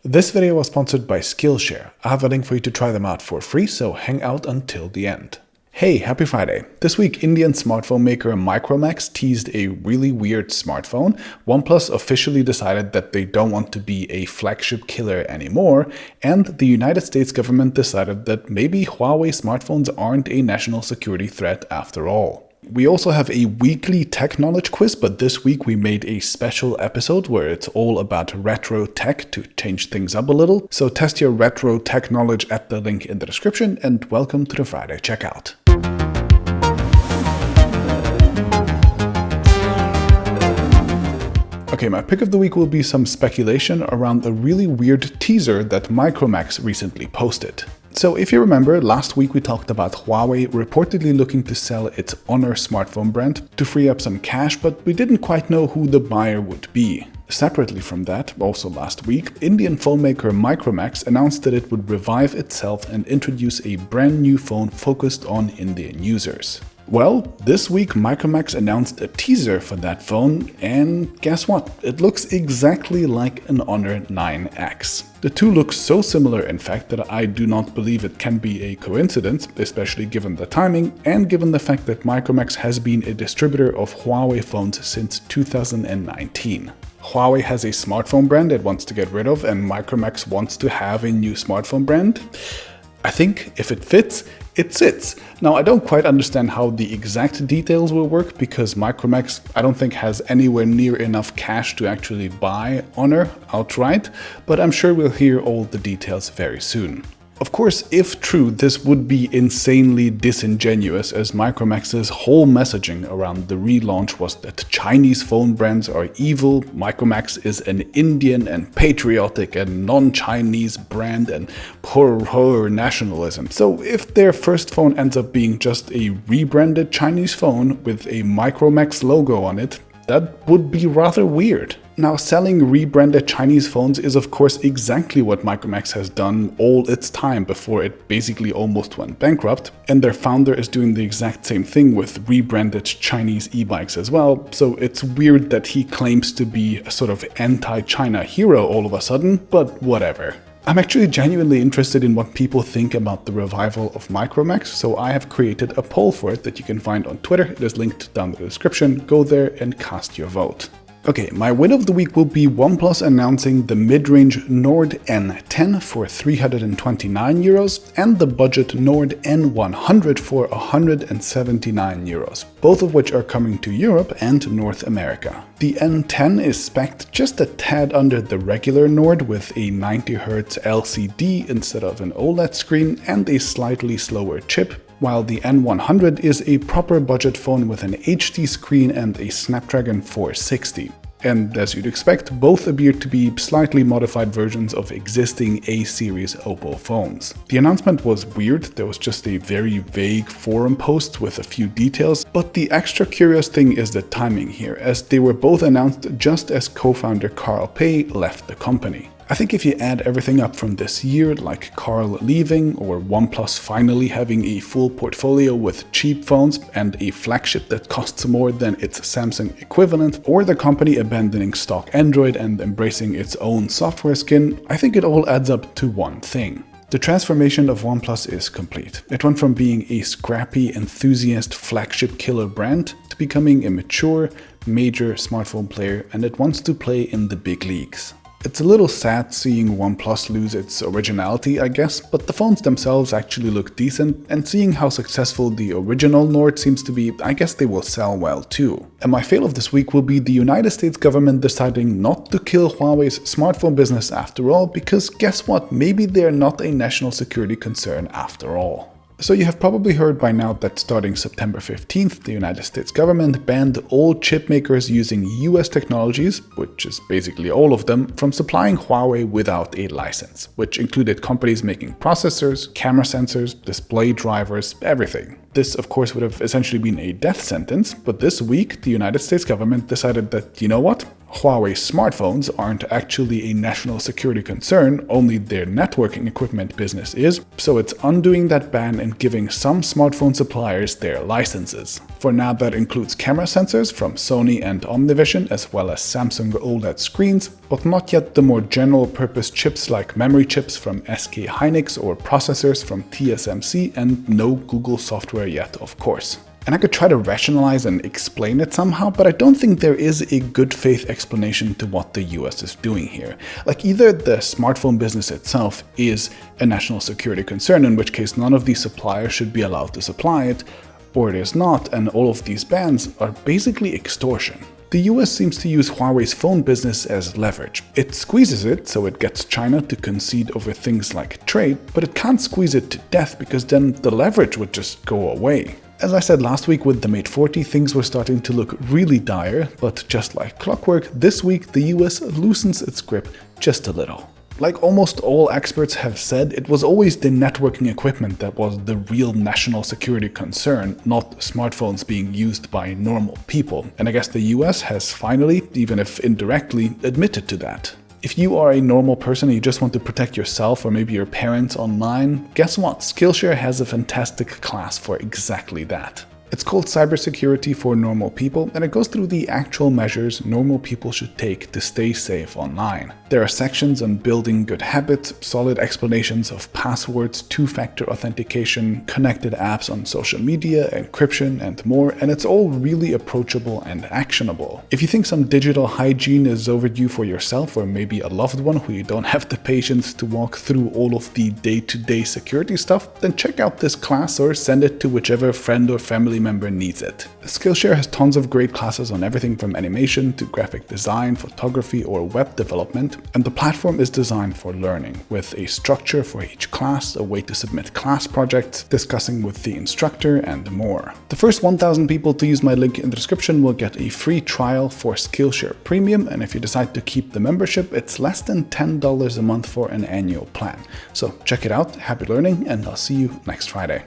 This video was sponsored by Skillshare. I have a link for you to try them out for free, so hang out until the end. Hey, happy Friday. This week, Indian smartphone maker Micromax teased a really weird smartphone. OnePlus officially decided that they don't want to be a flagship killer anymore, and the United States government decided that maybe Huawei smartphones aren't a national security threat after all. We also have a weekly tech knowledge quiz, but this week we made a special episode where it's all about retro tech to change things up a little. So test your retro tech knowledge at the link in the description, and welcome to the Friday checkout. Okay, my pick of the week will be some speculation around a really weird teaser that Micromax recently posted. So if you remember, last week we talked about Huawei reportedly looking to sell its Honor smartphone brand to free up some cash, but we didn't quite know who the buyer would be. Separately from that, also last week, Indian phone maker Micromax announced that it would revive itself and introduce a brand new phone focused on Indian users. Well, this week Micromax announced a teaser for that phone, and guess what? It looks exactly like an Honor 9X. The two look so similar, in fact, that I do not believe it can be a coincidence, especially given the timing and given the fact that Micromax has been a distributor of Huawei phones since 2019. Huawei has a smartphone brand it wants to get rid of, and Micromax wants to have a new smartphone brand. I think if it fits, it sits. Now, I don't quite understand how the exact details will work because Micromax, I don't think, has anywhere near enough cash to actually buy Honor outright, but I'm sure we'll hear all the details very soon. Of course, if true, this would be insanely disingenuous, as Micromax's whole messaging around the relaunch was that Chinese phone brands are evil, Micromax is an Indian and patriotic and non-Chinese brand, and poor nationalism. So if their first phone ends up being just a rebranded Chinese phone with a Micromax logo on it, that would be rather weird. Now, selling rebranded Chinese phones is of course exactly what Micromax has done all its time before it basically almost went bankrupt, and their founder is doing the exact same thing with rebranded Chinese e-bikes as well, so it's weird that he claims to be a sort of anti-China hero all of a sudden, but whatever. I'm actually genuinely interested in what people think about the revival of Micromax, so I have created a poll for it that you can find on Twitter. It is linked down in the description. Go there and cast your vote. Okay, my win of the week will be OnePlus announcing the mid-range Nord N10 for €329 and the budget Nord N100 for €179, both of which are coming to Europe and North America. The N10 is spec'd just a tad under the regular Nord with a 90Hz LCD instead of an OLED screen and a slightly slower chip, while the N100 is a proper budget phone with an HD screen and a Snapdragon 460. And as you'd expect, both appear to be slightly modified versions of existing A-series Oppo phones. The announcement was weird, there was just a very vague forum post with a few details, but the extra curious thing is the timing here, as they were both announced just as co-founder Carl Pei left the company. I think if you add everything up from this year, like Carl leaving or OnePlus finally having a full portfolio with cheap phones and a flagship that costs more than its Samsung equivalent, or the company abandoning stock Android and embracing its own software skin, I think it all adds up to one thing. The transformation of OnePlus is complete. It went from being a scrappy enthusiast flagship killer brand to becoming a mature, major smartphone player, and it wants to play in the big leagues. It's a little sad seeing OnePlus lose its originality, I guess, but the phones themselves actually look decent, and seeing how successful the original Nord seems to be, I guess they will sell well too. And my fail of this week will be the United States government deciding not to kill Huawei's smartphone business after all, because guess what, maybe they're not a national security concern after all. So you have probably heard by now that starting September 15th, the United States government banned all chip makers using US technologies, which is basically all of them, from supplying Huawei without a license, which included companies making processors, camera sensors, display drivers, everything. This, of course, would have essentially been a death sentence, but this week the United States government decided that, you know what? Huawei smartphones aren't actually a national security concern, only their networking equipment business is, so it's undoing that ban and giving some smartphone suppliers their licenses. For now, that includes camera sensors from Sony and OmniVision, as well as Samsung OLED screens, but not yet the more general purpose chips like memory chips from SK Hynix or processors from TSMC, and no Google software yet, of course. And I could try to rationalize and explain it somehow, but I don't think there is a good faith explanation to what the US is doing here. Like, either the smartphone business itself is a national security concern, in which case none of these suppliers should be allowed to supply it, or it is not, and all of these bans are basically extortion. The US seems to use Huawei's phone business as leverage. It squeezes it so it gets China to concede over things like trade, but it can't squeeze it to death because then the leverage would just go away. As I said last week with the Mate 40, things were starting to look really dire, but just like clockwork, this week the US loosens its grip just a little. Like almost all experts have said, it was always the networking equipment that was the real national security concern, not smartphones being used by normal people. And I guess the US has finally, even if indirectly, admitted to that. If you are a normal person and you just want to protect yourself or maybe your parents online, guess what? Skillshare has a fantastic class for exactly that. It's called Cybersecurity for Normal People, and it goes through the actual measures normal people should take to stay safe online. There are sections on building good habits, solid explanations of passwords, two-factor authentication, connected apps on social media, encryption, and more, and it's all really approachable and actionable. If you think some digital hygiene is overdue for yourself or maybe a loved one who you don't have the patience to walk through all of the day-to-day security stuff, then check out this class or send it to whichever friend or family member needs it. Skillshare has tons of great classes on everything from animation to graphic design, photography, or web development, and the platform is designed for learning, with a structure for each class, a way to submit class projects, discussing with the instructor, and more. The first 1,000 people to use my link in the description will get a free trial for Skillshare Premium, and if you decide to keep the membership, it's less than $10 a month for an annual plan. So check it out, happy learning, and I'll see you next Friday.